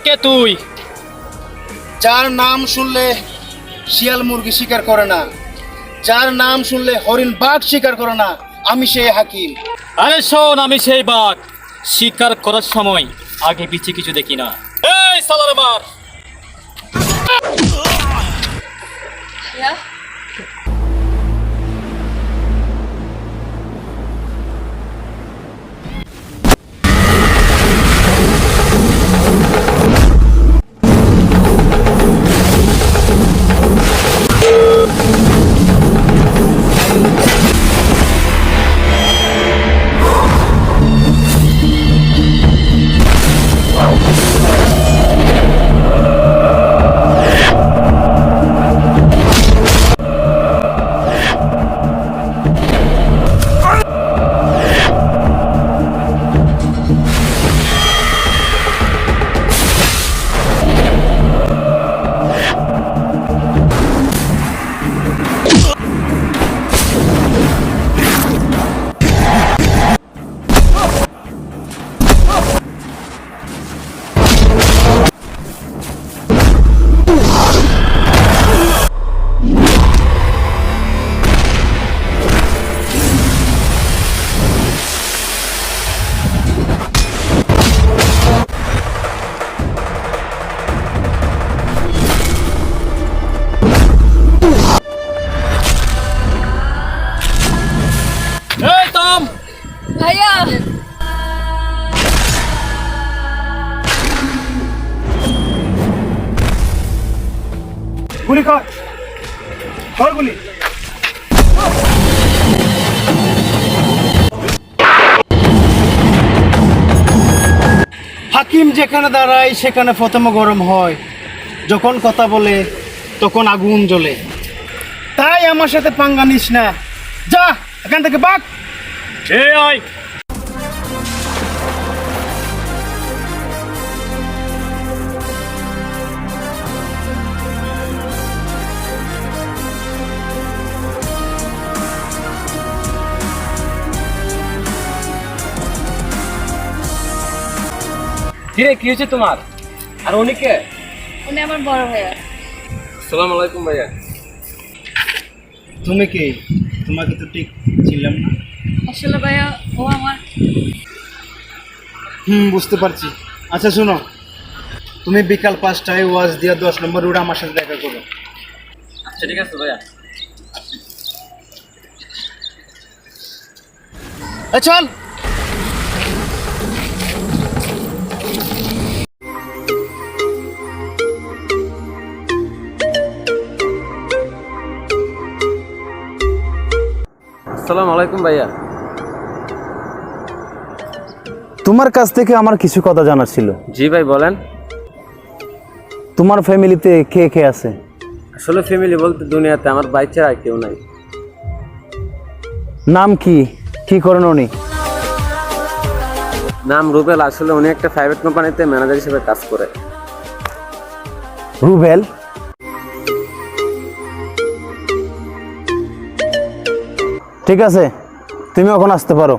কে তুই? যার নাম শুনলে শিয়াল মুরগি শিকার করে না, যার নাম শুনলে হরিণ বাঘ শিকার করে না, আমি সেই হাকিম। আরে শোন, আমি সেই বাঘ। শিকার করার সময় আগে পিছে কিছু দেখি না। এই সালার মার। এই টম, ভাইয়া গুলি কর, কর গুলি। হাকিম যেখানে দাঁড়ায় সেখানে প্রথমে গরম হয়, যখন কথা বলে তখন আগুন জ্বলে। তাই আমার সাথে পাঙ্গা নিস না, যা এখান থেকে বাক। এই আয়। কিরে, কি হয়েছে তোমার? আর উনি কে? উনি আমার বড় ভাইয়া। আসসালামু আলাইকুম ভাইয়া। তুমি কে? তোমাকে তো ঠিক ছিলাম না। আসলে ভাইয়া ও আমার বুঝতে পারছি। আচ্ছা শোনো, তুমি বিকাল 5টায় ওয়াজ দিয়া 10 নম্বর রোড আমার সাথে দেখা করো। আচ্ছা ঠিক আছে ভাইয়া। চল। আসসালামু আলাইকুম ভাইয়া। তোমার কাছ থেকে আমার কিছু কথা জানার ছিল। জি ভাই বলেন। তোমার ফ্যামিলিতে কে কে আছে? আসলে ফ্যামিলি বলতে দুনিয়াতে আমার ভাই ছাড়া আর কেউ নাই। নাম কি? কি করেন উনি? নাম রুবেল। আসলে উনি একটা প্রাইভেট কোম্পানিতে ম্যানেজার হিসেবে কাজ করে। রুবেল? ঠিক আছে, তুমি এখন আসতে পারো।